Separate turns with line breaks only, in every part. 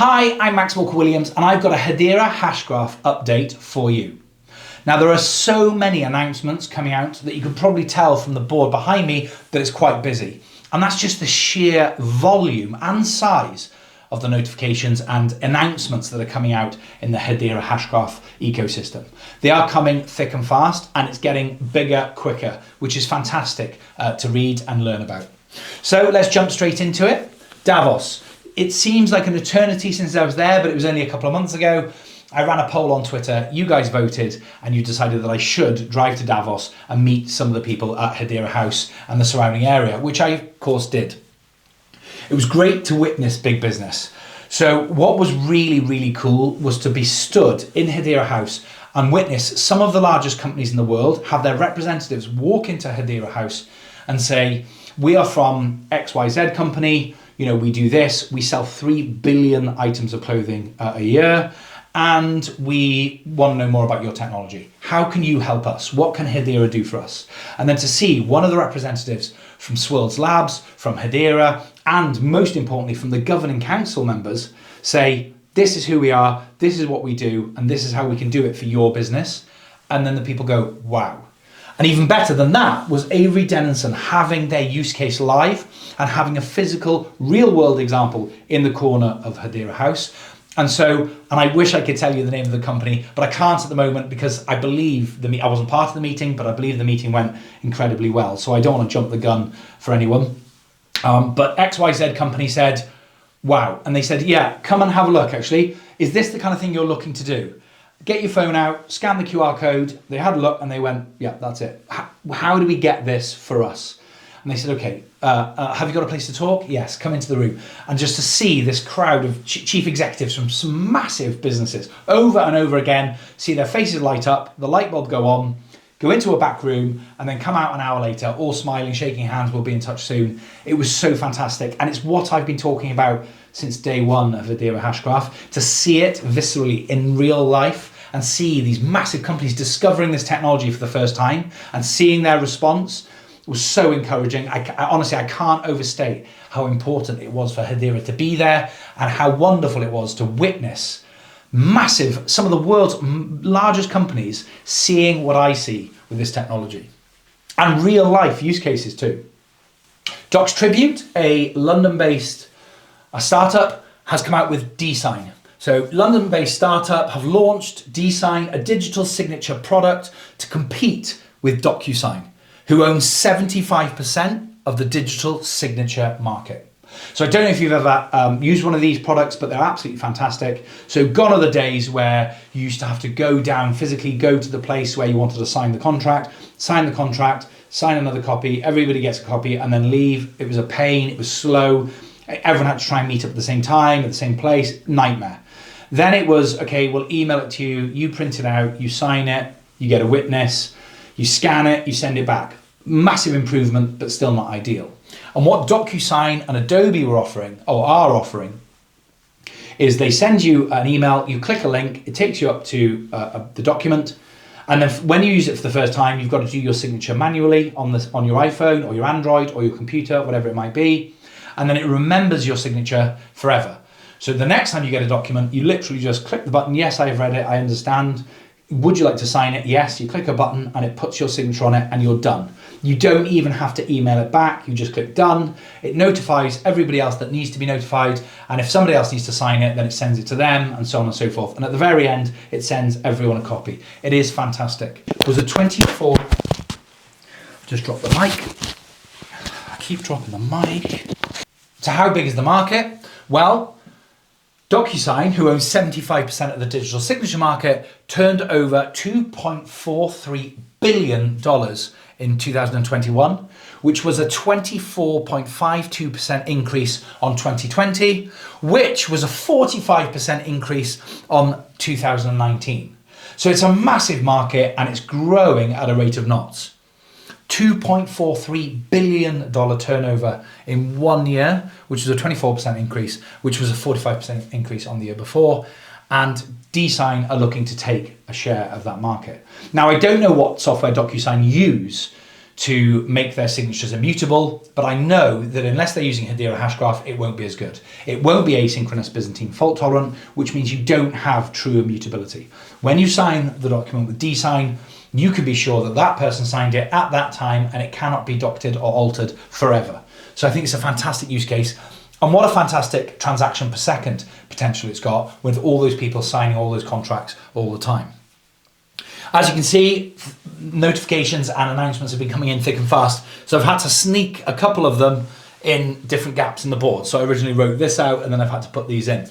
Hi, I'm Walker&Williams and I've got a Hedera Hashgraph update for you. Now there are so many announcements coming out that you can probably tell from the board behind me that it's quite busy. And that's just the sheer volume and size of the notifications and announcements that are coming out in the Hedera Hashgraph ecosystem. They are coming thick and fast and it's getting bigger quicker, which is fantastic to read and learn about. So let's jump straight into it. Davos. It seems like an eternity since I was there, but it was only a couple of months ago. I ran a poll on Twitter, you guys voted, and you decided that I should drive to Davos and meet some of the people at Hedera House and the surrounding area, which I of course did. It was great to witness big business. So what was really, really cool was to be stood in Hedera House and witness some of the largest companies in the world have their representatives walk into Hedera House and say, we are from XYZ company, you know, we do this, we sell 3 billion items of clothing a year, and we want to know more about your technology. How can you help us? What can Hedera do for us? And then to see one of the representatives from Swirlds Labs, from Hedera, and most importantly from the governing council members say, this is who we are, this is what we do, and this is how we can do it for your business. And then the people go, wow. And even better than that was Avery Dennison having their use case live and having a physical, real world example in the corner of Hedera House. And I wish I could tell you the name of the company, but I can't at the moment because I believe I wasn't part of the meeting, but I believe the meeting went incredibly well. So I don't want to jump the gun for anyone. But XYZ company said, wow. And they said, yeah, come and have a look actually. Is this the kind of thing you're looking to do? Get your phone out, scan the QR code. They had a look and they went, yeah, that's it. How do we get this for us? And they said, okay, have you got a place to talk? Yes, come into the room. And just to see this crowd of chief executives from some massive businesses over and over again, see their faces light up, the light bulb go on, go into a back room, and then come out an hour later, all smiling, shaking hands, we'll be in touch soon. It was so fantastic. And it's what I've been talking about since day one of Hedera Hashgraph, to see it viscerally in real life and see these massive companies discovering this technology for the first time and seeing their response was so encouraging. Honestly, I can't overstate how important it was for Hedera to be there and how wonderful it was to witness some of the world's largest companies seeing what I see with this technology and real life use cases too. Docs Tribute, a London-based startup, has come out with dSign. So London-based startup have launched dSign, a digital signature product to compete with DocuSign, who owns 75% of the digital signature market. So I don't know if you've ever used one of these products, but they're absolutely fantastic. So gone are the days where you used to have to go down, physically go to the place where you wanted to sign the contract, sign another copy, everybody gets a copy and then leave. It was a pain, it was slow. Everyone had to try and meet up at the same time, at the same place, nightmare. Then it was, okay, we'll email it to you, you print it out, you sign it, you get a witness, you scan it, you send it back. Massive improvement, but still not ideal. And what DocuSign and Adobe are offering, is they send you an email, you click a link, it takes you up to the document, and then when you use it for the first time, you've got to do your signature manually on your iPhone or your Android or your computer, whatever it might be, and then it remembers your signature forever. So the next time you get a document, you literally just click the button, yes, I have read it, I understand. Would you like to sign it? Yes, you click a button and it puts your signature on it and you're done. You don't even have to email it back, you just click done. It notifies everybody else that needs to be notified, and if somebody else needs to sign it, then it sends it to them, and so on and so forth. And at the very end, it sends everyone a copy. It is fantastic. It was a 24, just drop the mic. I keep dropping the mic. So how big is the market? Well, DocuSign, who owns 75% of the digital signature market, turned over $2.43 billion in 2021, which was a 24.52% increase on 2020, which was a 45% increase on 2019. So it's a massive market and it's growing at a rate of knots. $2.43 billion turnover in 1 year, which was a 24% increase, which was a 45% increase on the year before. And dSign are looking to take a share of that market. Now, I don't know what software DocuSign use to make their signatures immutable, but I know that unless they're using Hedera Hashgraph, it won't be as good. It won't be asynchronous Byzantine fault tolerant, which means you don't have true immutability. When you sign the document with dSign, you can be sure that that person signed it at that time and it cannot be doctored or altered forever. So I think it's a fantastic use case. And what a fantastic transaction per second potential it's got with all those people signing all those contracts all the time. As you can see, notifications and announcements have been coming in thick and fast. So I've had to sneak a couple of them in different gaps in the board. So I originally wrote this out and then I've had to put these in.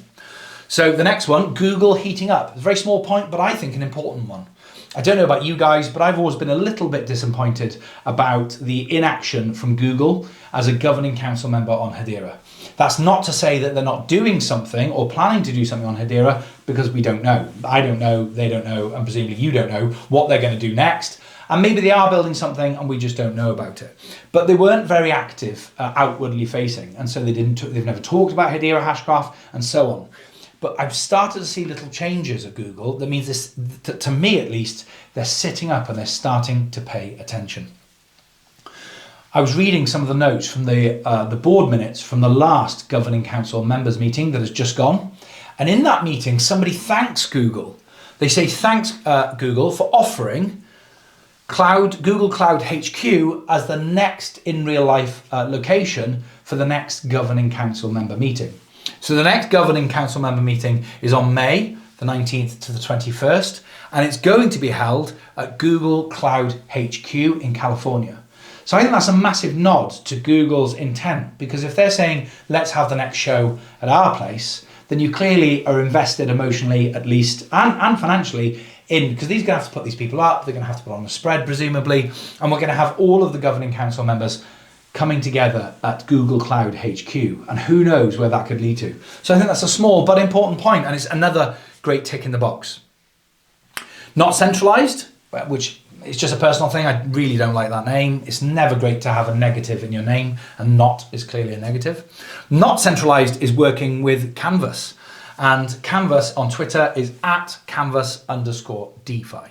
So the next one, Google heating up. It's a very small point, but I think an important one. I don't know about you guys, but I've always been a little bit disappointed about the inaction from Google as a governing council member on Hedera. That's not to say that they're not doing something or planning to do something on Hedera, because we don't know. I don't know, they don't know, and presumably you don't know what they're going to do next. And maybe they are building something and we just don't know about it. But they weren't very active outwardly facing, and so they've never talked about Hedera Hashgraph and so on. But I've started to see little changes at Google. That means this, to me at least, they're sitting up and they're starting to pay attention. I was reading some of the notes from the board minutes from the last Governing Council members meeting that has just gone. And in that meeting, somebody thanks Google. They say, thanks Google for offering Google Cloud HQ as the next in real life location for the next Governing Council member meeting. So the next Governing Council member meeting is on May the 19th to the 21st, and it's going to be held at Google Cloud HQ in California. So I think that's a massive nod to Google's intent, because if they're saying, let's have the next show at our place, then you clearly are invested emotionally at least, and financially in, because these are going to have to put these people up, they're going to have to put on a spread presumably, and we're going to have all of the Governing Council members coming together at Google Cloud HQ, and who knows where that could lead to. So I think that's a small but important point, and it's another great tick in the box. Not centralized, which is just a personal thing. I really don't like that name. It's never great to have a negative in your name, and not is clearly a negative. Not centralized is working with Canvas, and Canvas on Twitter is at Canvas_DeFi.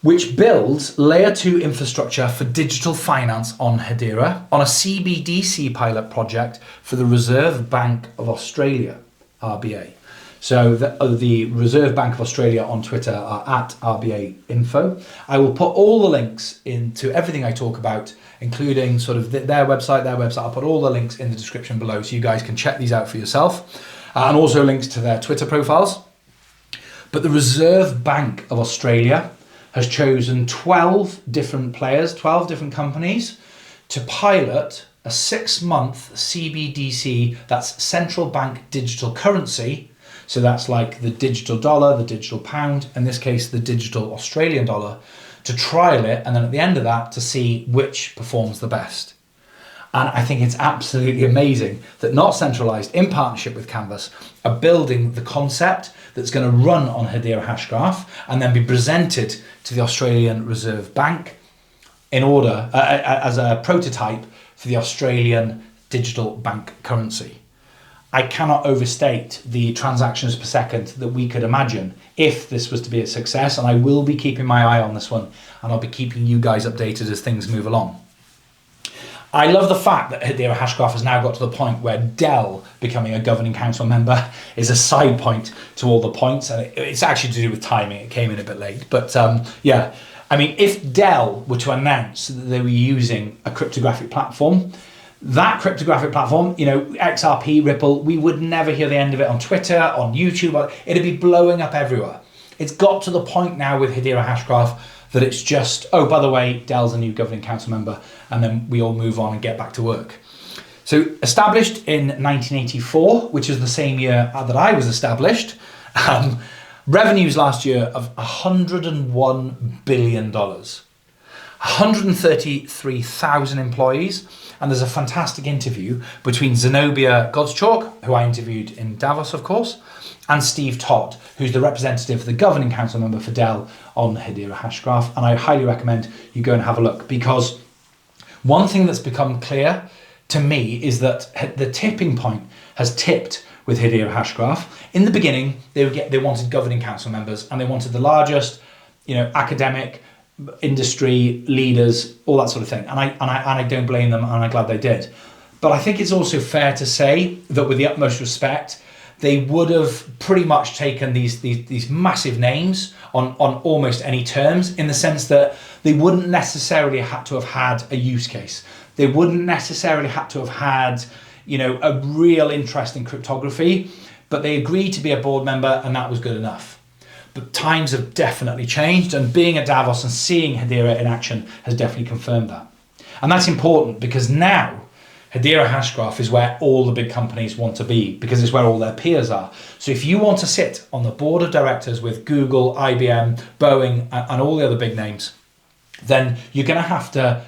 Which builds layer 2 infrastructure for digital finance on Hedera on a CBDC pilot project for the Reserve Bank of Australia, RBA. So the Reserve Bank of Australia on Twitter are at RBA Info. I will put all the links into everything I talk about, including sort of their website. I'll put all the links in the description below so you guys can check these out for yourself, and also links to their Twitter profiles. But the Reserve Bank of Australia has chosen 12 different players, 12 different companies, to pilot a 6-month CBDC, that's central bank digital currency. So that's like the digital dollar, the digital pound, in this case, the digital Australian dollar, to trial it, and then at the end of that, to see which performs the best. And I think it's absolutely amazing that Not Centralized, in partnership with Canvas, are building the concept that's going to run on Hedera Hashgraph and then be presented to the Australian Reserve Bank in order as a prototype for the Australian digital bank currency. I cannot overstate the transactions per second that we could imagine if this was to be a success, and I will be keeping my eye on this one, and I'll be keeping you guys updated as things move along. I love the fact that Hedera Hashgraph has now got to the point where Dell becoming a governing council member is a side point to all the points, and it's actually to do with timing. It came in a bit late, but yeah. I mean, if Dell were to announce that they were using a cryptographic platform, that cryptographic platform, you know, XRP, Ripple, we would never hear the end of it on Twitter, on YouTube. It'd be blowing up everywhere. It's got to the point now with Hedera Hashgraph that it's just, oh, by the way, Dell's a new governing council member, and then we all move on and get back to work. So established in 1984, which is the same year that I was established, revenues last year of $101 billion, 133,000 employees, and there's a fantastic interview between Zenobia Gottschalk, who I interviewed in Davos, of course, and Steve Todd, who's the representative for the governing council member for Dell on Hedera Hashgraph. And I highly recommend you go and have a look, because one thing that's become clear to me is that the tipping point has tipped with Hedera Hashgraph. In the beginning, they wanted governing council members, and they wanted the largest, you know, academic, industry leaders, all that sort of thing. And I don't blame them, and I'm glad they did. But I think it's also fair to say that with the utmost respect, they would have pretty much taken these massive names on almost any terms, in the sense that they wouldn't necessarily have to have had a use case. They wouldn't necessarily have to have had, a real interest in cryptography, but they agreed to be a board member, and that was good enough. But times have definitely changed, and being at Davos and seeing Hedera in action has definitely confirmed that. And that's important, because now Hedera Hashgraph is where all the big companies want to be, because it's where all their peers are. So if you want to sit on the board of directors with Google, IBM, Boeing, and all the other big names, then you're going to have to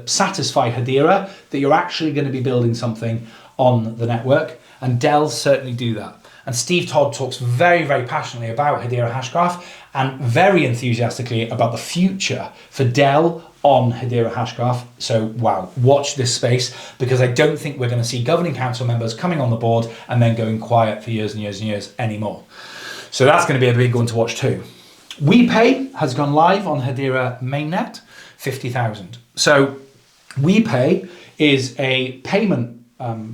satisfy Hedera that you're actually going to be building something on the network, and Dell certainly do that. And Steve Todd talks very, very passionately about Hedera Hashgraph, and very enthusiastically about the future for Dell on Hedera Hashgraph. So wow, watch this space, because I don't think we're going to see governing council members coming on the board and then going quiet for years and years and years anymore. So that's going to be a big one to watch too. WePay has gone live on Hedera mainnet, 50,000. So WePay is a payment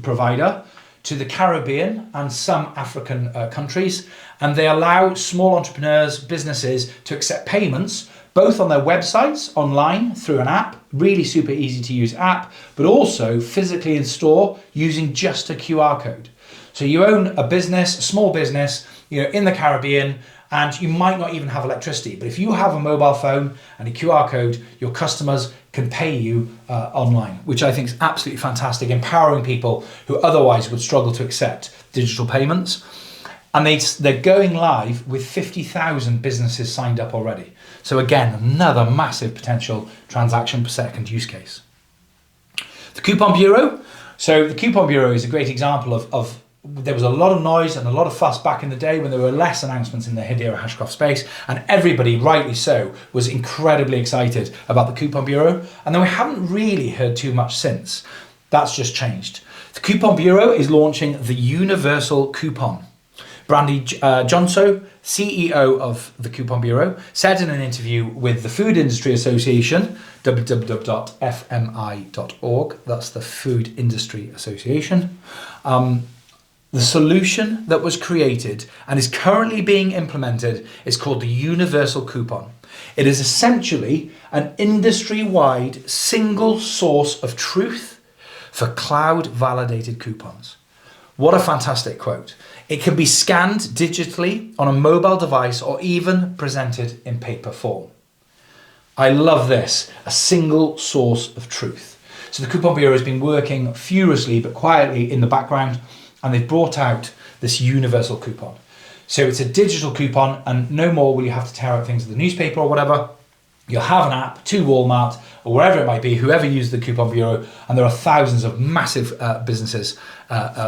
provider to the Caribbean and some African countries, and they allow small entrepreneurs, businesses to accept payments both on their websites, online, through an app, really super easy to use app, but also physically in store using just a QR code. So you own a business, a small business, in the Caribbean, and you might not even have electricity, but if you have a mobile phone and a QR code, your customers can pay you online, which I think is absolutely fantastic, empowering people who otherwise would struggle to accept digital payments. And they're going live with 50,000 businesses signed up already. So again, another massive potential transaction per second use case. The Coupon Bureau. So the Coupon Bureau is a great example of there was a lot of noise and a lot of fuss back in the day when there were less announcements in the Hedera Hashgraph space, and everybody, rightly so, was incredibly excited about the Coupon Bureau. And then we haven't really heard too much since. That's just changed. The Coupon Bureau is launching the Universal Coupon. Brandy Johnso, CEO of the Coupon Bureau, said in an interview with the Food Industry Association, www.fmi.org, that's the Food Industry Association, the solution that was created and is currently being implemented is called the Universal Coupon. It is essentially an industry-wide single source of truth for cloud-validated coupons. What a fantastic quote. It can be scanned digitally on a mobile device or even presented in paper form. I love this, a single source of truth. So the Coupon Bureau has been working furiously but quietly in the background, and they've brought out this universal coupon. So it's a digital coupon, and no more will you have to tear out things in the newspaper or whatever. You'll have an app to Walmart or wherever it might be, whoever uses the Coupon Bureau, and there are thousands of massive businesses,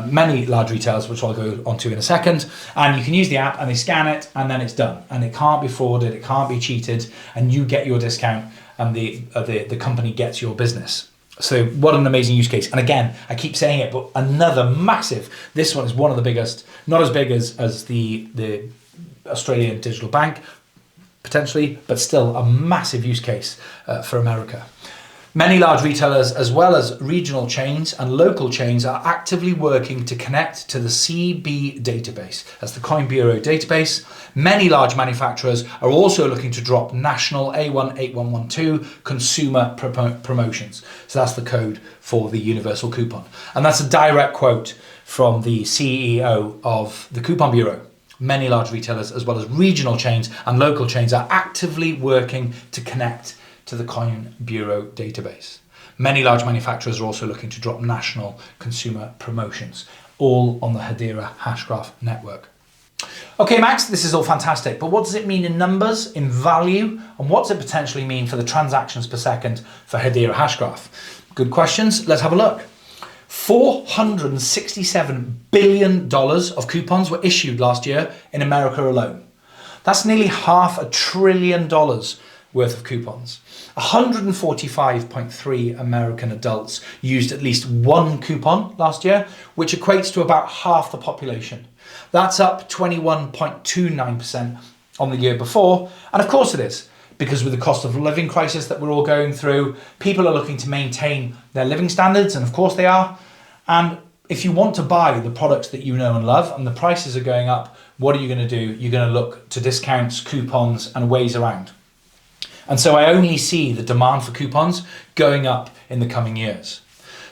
many large retailers, which I'll go onto in a second, and you can use the app and they scan it and then it's done. And it can't be frauded, it can't be cheated, and you get your discount and the company gets your business. So what an amazing use case. And again, I keep saying it, but another massive, this one is one of the biggest, not as big as the Australian digital bank, potentially, but still a massive use case for America. Many large retailers, as well as regional chains and local chains, are actively working to connect to the CB database. That's the Coin Bureau database. Many large manufacturers are also looking to drop national A18112 consumer promotions. So that's the code for the Universal Coupon. And that's a direct quote from the CEO of the Coupon Bureau. Many large retailers, as well as regional chains and local chains, are actively working to connect to the Coin Bureau database. Many large manufacturers are also looking to drop national consumer promotions, all on the Hedera Hashgraph network. Okay, Max, this is all fantastic, but what does it mean in numbers, in value, and what does it potentially mean for the transactions per second for Hedera Hashgraph? Good questions. Let's have a look. $467 billion of coupons were issued last year in America alone. That's nearly $500 billion worth of coupons. 145.3 American adults used at least one coupon last year, which equates to about half the population. That's up 21.29% on the year before, and of course it is, because with the cost of living crisis that we're all going through, people are looking to maintain their living standards, and of course they are. And if you want to buy the products that you know and love and the prices are going up, what are you going to do? You're going to look to discounts, coupons, and ways around. And so I only see the demand for coupons going up in the coming years.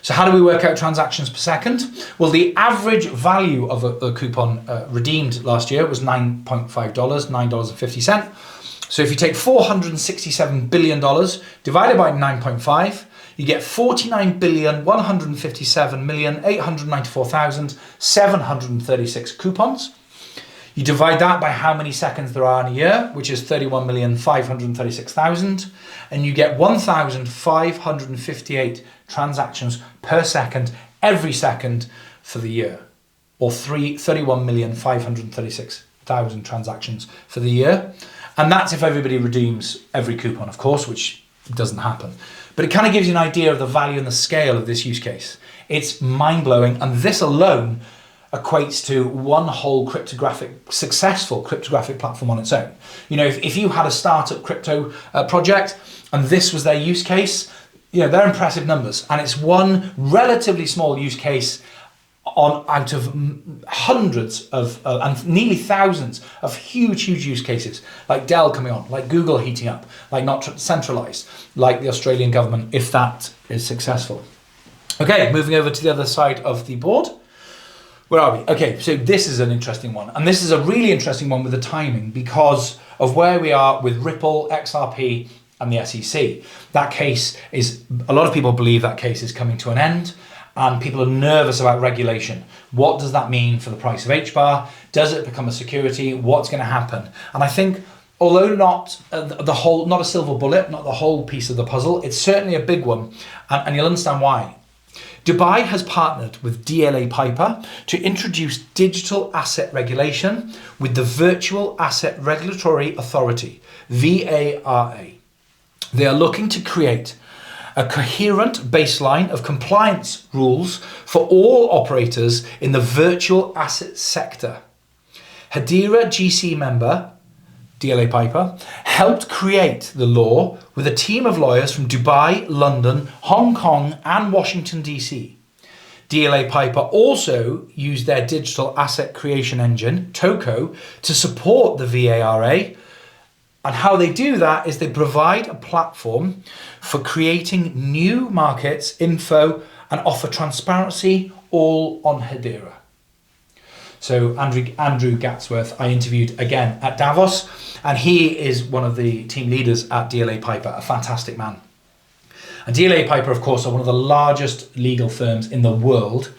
So how do we work out transactions per second? Well, the average value of a coupon redeemed last year was $9.5, $9.50. So if you take $467 billion divided by 9.5, you get 49,157,894,736 coupons. You divide that by how many seconds there are in a year, which is 31,536,000, and you get 1,558 transactions per second, every second for the year, or 31,536,000 transactions for the year. And that's if everybody redeems every coupon, of course, which doesn't happen. But it kind of gives you an idea of the value and the scale of this use case. It's mind-blowing, and this alone equates to one whole successful cryptographic platform on its own. You know, if you had a startup crypto project and this was their use case, you know, they're impressive numbers. And it's one relatively small use case out of hundreds of and nearly thousands of huge use cases, like Dell coming on, like Google heating up, like not centralized, like the Australian government, if that is successful. Okay, moving over to the other side of the board. Where are we? Okay, so this is an interesting one. And this is a really interesting one with the timing because of where we are with Ripple, XRP, and the SEC. That case is, a lot of people believe that case is coming to an end, and people are nervous about regulation. What does that mean for the price of HBAR? Does it become a security? What's going to happen? And I think, although not not a silver bullet, not the whole piece of the puzzle, it's certainly a big one, and you'll understand why. Dubai has partnered with DLA Piper to introduce digital asset regulation with the Virtual Asset Regulatory Authority, VARA. They are looking to create a coherent baseline of compliance rules for all operators in the virtual asset sector. Hedera GC member, DLA Piper, helped create the law with a team of lawyers from Dubai, London, Hong Kong, and Washington, DC. DLA Piper also used their digital asset creation engine, TOCO, to support the VARA. And how they do that is they provide a platform for creating new markets, info, and offer transparency all on Hedera. So Andrew Gatsworth, I interviewed again at Davos, and he is one of the team leaders at DLA Piper, a fantastic man. And DLA Piper, of course, are one of the largest legal firms in the world,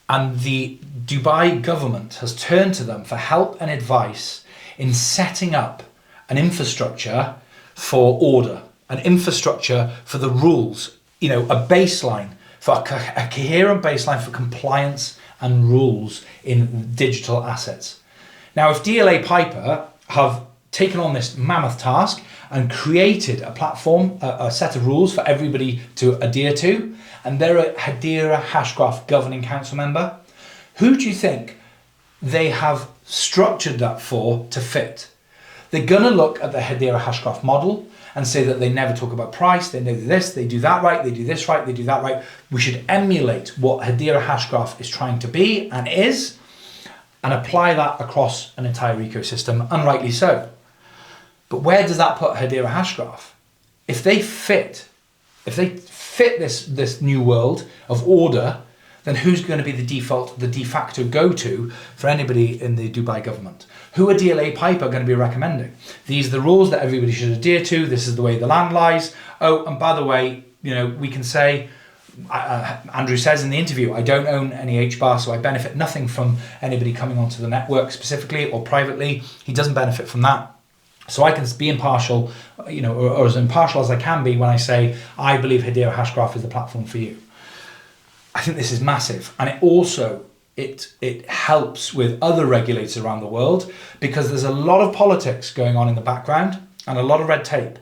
and the Dubai government has turned to them for help and advice in setting up an infrastructure for order, an infrastructure for the rules, you know, a baseline, for a coherent baseline for compliance and rules in digital assets. Now, if DLA Piper have taken on this mammoth task and created a platform, a set of rules for everybody to adhere to, and they're a Hedera Hashgraph Governing Council member, who do you think they have structured that for to fit? They're going to look at the Hedera Hashgraph model and say that they never talk about price, they do this, they do that right, they do this right, they do that right. We should emulate what Hedera Hashgraph is trying to be and is, and apply that across an entire ecosystem, and rightly so. But where does that put Hedera Hashgraph? If they fit this new world of order, then who's going to be the default, the de facto go-to for anybody in the Dubai government? Who are DLA Piper going to be recommending? These are the rules that everybody should adhere to. This is the way the land lies. Oh, and by the way, you know, we can say, Andrew says in the interview, I don't own any HBAR, so I benefit nothing from anybody coming onto the network specifically or privately. He doesn't benefit from that. So I can be impartial, you know, or as impartial as I can be when I say, I believe Hedera Hashgraph is the platform for you. I think this is massive. And it also, it helps with other regulators around the world, because there's a lot of politics going on in the background and a lot of red tape.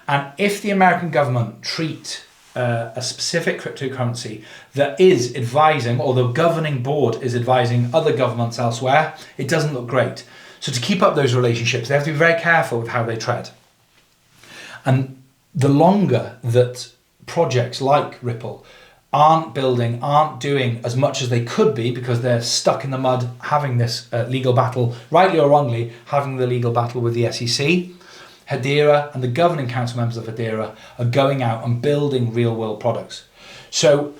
And if the American government treat a specific cryptocurrency that is advising, or the governing board is advising other governments elsewhere, it doesn't look great. So to keep up those relationships, they have to be very careful with how they tread. And the longer that projects like Ripple aren't doing as much as they could be because they're stuck in the mud having this legal battle, rightly or wrongly, having the legal battle with the SEC, Hedera and the governing council members of Hedera are going out and building real world products. So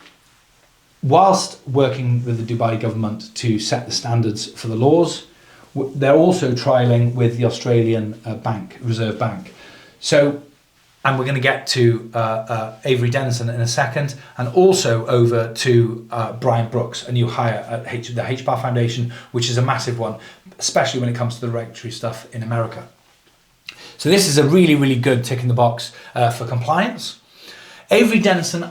whilst working with the Dubai government to set the standards for the laws, they're also trialling with the Australian Reserve Bank. So, and we're going to get to Avery Dennison in a second, and also over to Brian Brooks, a new hire at the HBAR Foundation, which is a massive one, especially when it comes to the regulatory stuff in America. So this is a really, really good tick in the box for compliance. Avery Dennison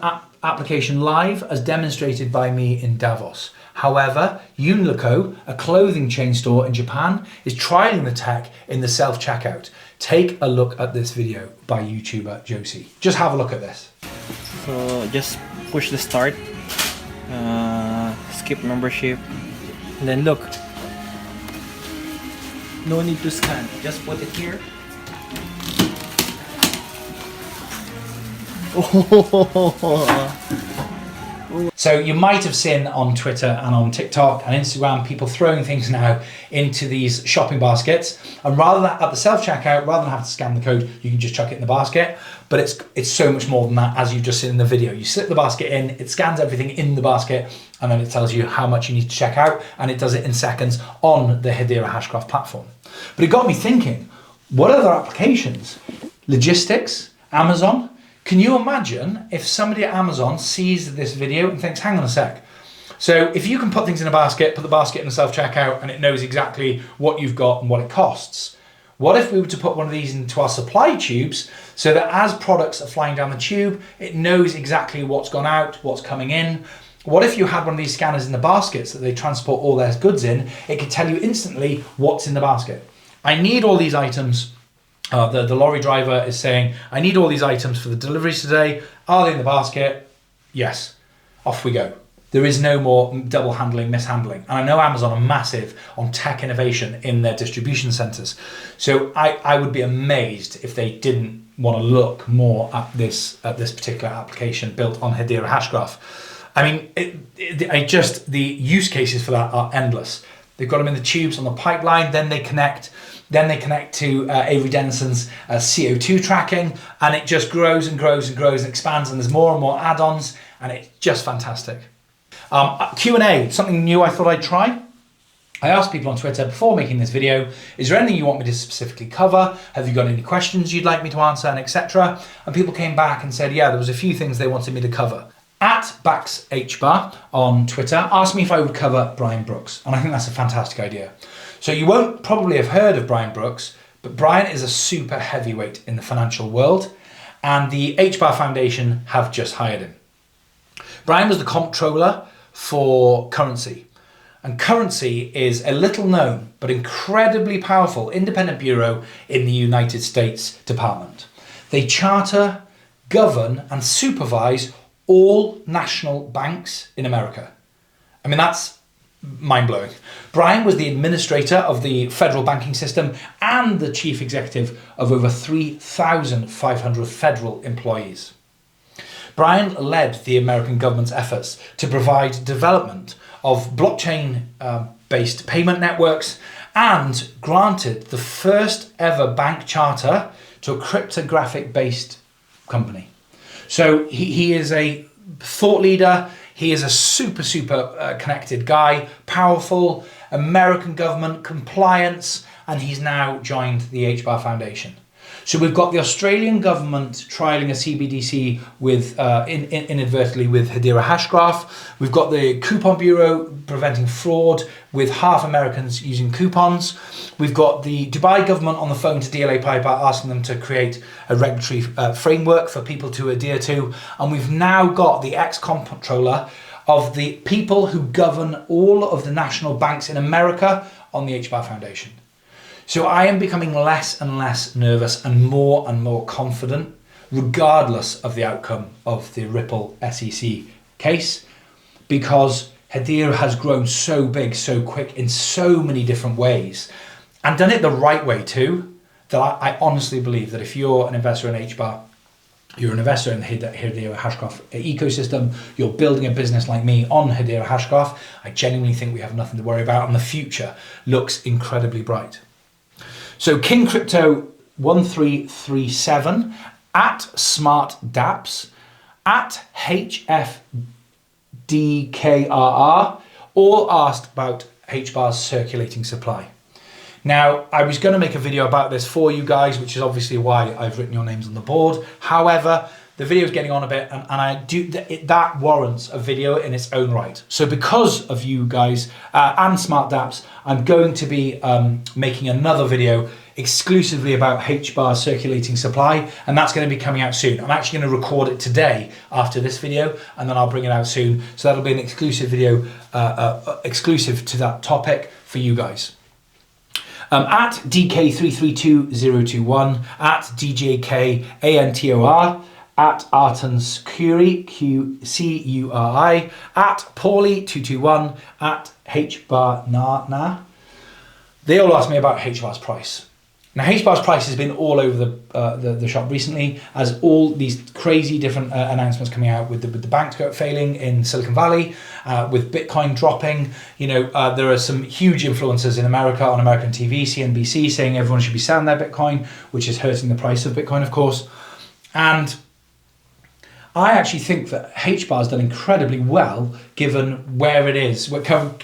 application live as demonstrated by me in Davos. However, Uniqlo, a clothing chain store in Japan, is trialing the tech in the self-checkout. Take a look at this video by YouTuber Josie. Just have a look at this.
So just push the start, skip membership, and then look. No need to scan, just put it here.
So you might have seen on Twitter and on TikTok and Instagram people throwing things now into these shopping baskets, and rather than at the self-checkout, rather than have to scan the code, you can just chuck it in the basket. But it's so much more than that, as you've just seen in the video. You slip the basket in, it scans everything in the basket, and then it tells you how much you need to check out, and it does it in seconds on the Hedera Hashgraph platform. But it got me thinking, what other applications? Logistics, Amazon. Can you imagine if somebody at Amazon sees this video and thinks, hang on a sec. So if you can put things in a basket, put the basket in the self-checkout, and it knows exactly what you've got and what it costs. What if we were to put one of these into our supply tubes so that as products are flying down the tube, it knows exactly what's gone out, what's coming in. What if you had one of these scanners in the baskets that they transport all their goods in? It could tell you instantly what's in the basket. I need all these items. The lorry driver is saying, I need all these items for the deliveries today. Are they in the basket? Yes. Off we go. There is no more double handling, mishandling. And I know Amazon are massive on tech innovation in their distribution centers. So I would be amazed if they didn't want to look more at this particular application built on Hedera Hashgraph. I mean, the use cases for that are endless. They've got them in the tubes on the pipeline, then they connect to Avery Dennison's CO2 tracking, and it just grows and grows and grows and expands, and there's more and more add-ons, and it's just fantastic. Q&A, something new I thought I'd try. I asked people on Twitter before making this video, is there anything you want me to specifically cover? Have you got any questions you'd like me to answer, and etc. And people came back and said, yeah, there was a few things they wanted me to cover. At BaxHBAR on Twitter asked me if I would cover Brian Brooks, and I think that's a fantastic idea. So you won't probably have heard of Brian Brooks, but Brian is a super heavyweight in the financial world, and the HBAR Foundation have just hired him. Brian was the comptroller for Currency, and Currency is a little known but incredibly powerful independent bureau in the United States Department. They charter, govern, and supervise all national banks in America. I mean, that's mind-blowing. Brian was the administrator of the federal banking system and the chief executive of over 3,500 federal employees. Brian led the American government's efforts to provide development of blockchain-based payment networks and granted the first ever bank charter to a cryptographic-based company. So he is a thought leader. He is a super connected guy, powerful, American government, compliance, and he's now joined the HBAR Foundation. So we've got the Australian government trialling a CBDC with inadvertently with Hedera Hashgraph. We've got the Coupon Bureau preventing fraud with half Americans using coupons. We've got the Dubai government on the phone to DLA Piper asking them to create a regulatory framework for people to adhere to. And we've now got the ex-comptroller of the people who govern all of the national banks in America on the HBAR Foundation. So I am becoming less and less nervous and more confident, regardless of the outcome of the Ripple SEC case, because Hedera has grown so big, so quick in so many different ways, and done it the right way too, that I honestly believe that if you're an investor in HBAR, you're an investor in the Hedera Hashgraph ecosystem, you're building a business like me on Hedera Hashgraph, I genuinely think we have nothing to worry about, and the future looks incredibly bright. So King Crypto 1337 at SmartDapps at HFDKRR all asked about HBAR's circulating supply. Now, I was going to make a video about this for you guys, which is obviously why I've written your names on the board. However, the video is getting on a bit, and that warrants a video in its own right. So because of you guys and SmartDapps, I'm going to be making another video exclusively about HBAR circulating supply, and that's going to be coming out soon. I'm actually going to record it today after this video, and then I'll bring it out soon. So that'll be an exclusive video, exclusive to that topic for you guys. At DK332021, at DJKANTOR, at Artons Curie, QCURI, at Paulie221, at HBAR They all asked me about HBAR's price. Now, HBAR's price has been all over the shop recently, as all these crazy different announcements coming out with the banks failing in Silicon Valley, with Bitcoin dropping. You know, there are some huge influencers in America on American TV, CNBC, saying everyone should be selling their Bitcoin, which is hurting the price of Bitcoin, of course. And I actually think that HBAR has done incredibly well given where it is,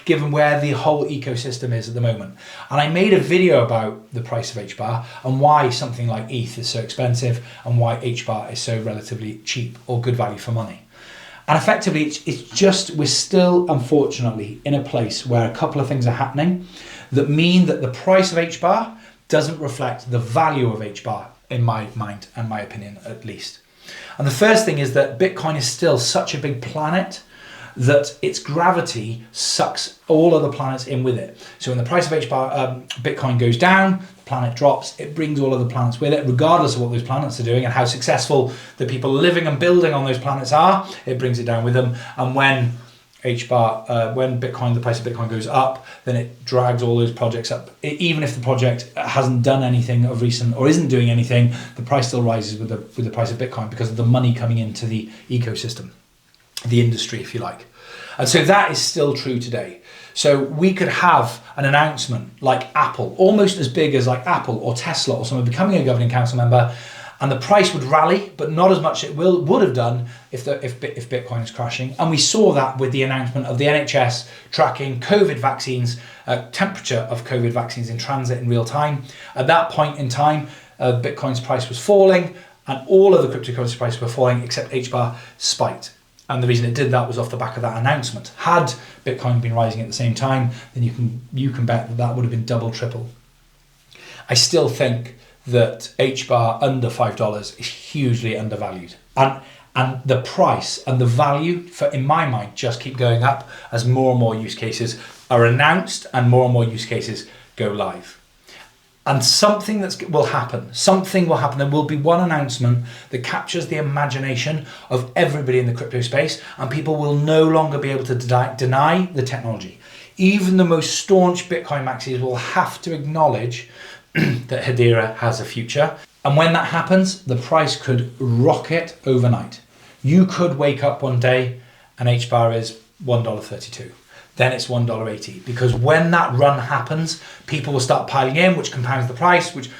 given where the whole ecosystem is at the moment. And I made a video about the price of HBAR and why something like ETH is so expensive and why HBAR is so relatively cheap or good value for money. And effectively, it's just, we're still, unfortunately, in a place where a couple of things are happening that mean that the price of HBAR doesn't reflect the value of HBAR, in my mind and my opinion, at least. And the first thing is that Bitcoin is still such a big planet that its gravity sucks all other planets in with it. So when the price of Bitcoin goes down, the planet drops, it brings all other planets with it, regardless of what those planets are doing and how successful the people living and building on those planets are, it brings it down with them. And when the price of Bitcoin goes up, then it drags all those projects up. Even if the project hasn't done anything of recent or isn't doing anything, the price still rises with the price of Bitcoin because of the money coming into the ecosystem, the industry, if you like. And so that is still true today. So we could have an announcement like Apple, almost as big as like Apple or Tesla or someone becoming a governing council member, and the price would rally, but not as much it would have done if Bitcoin is crashing. And we saw that with the announcement of the NHS tracking COVID vaccines, temperature of COVID vaccines in transit in real time. At that point in time, Bitcoin's price was falling, and all of the cryptocurrency prices were falling except HBAR spiked. And the reason it did that was off the back of that announcement. Had Bitcoin been rising at the same time, then you can bet that would have been double, triple. I still think that HBAR under $5 is hugely undervalued. And the price and the value, in my mind, just keep going up as more and more use cases are announced and more use cases go live. And something will happen. There will be one announcement that captures the imagination of everybody in the crypto space, and people will no longer be able to deny the technology. Even the most staunch Bitcoin maxis will have to acknowledge that Hedera has a future. And when that happens, the price could rocket overnight. You could wake up one day and HBAR is $1.32. Then it's $1.80. Because when that run happens, people will start piling in, which compounds the price, which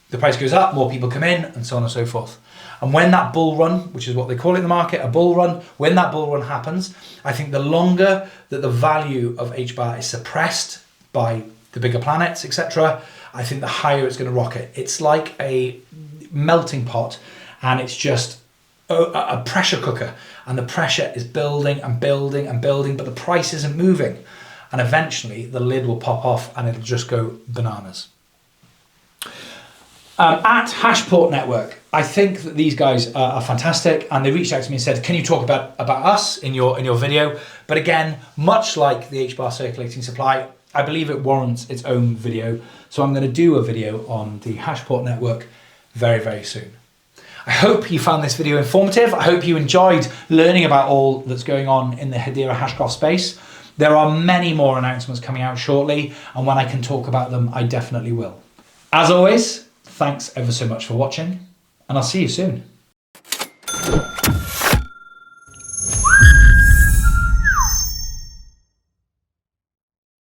the price goes up, more people come in, and so on and so forth. And when that bull run, which is what they call it in the market, a bull run, when that bull run happens, I think the longer that the value of HBAR is suppressed by the bigger planets, etc., I think the higher it's going to rocket. It's like a melting pot, and it's just a pressure cooker, and the pressure is building and building and building, but the price isn't moving. And eventually the lid will pop off and it'll just go bananas. At Hashport Network, I think that these guys are fantastic, and they reached out to me and said, can you talk about us in your video? But again, much like the HBAR circulating supply, I believe it warrants its own video. So I'm going to do a video on the Hashport Network very, very soon. I hope you found this video informative. I hope you enjoyed learning about all that's going on in the Hedera Hashgraph space. There are many more announcements coming out shortly, and when I can talk about them, I definitely will. As always, Thanks ever so much for watching, and I'll see you soon.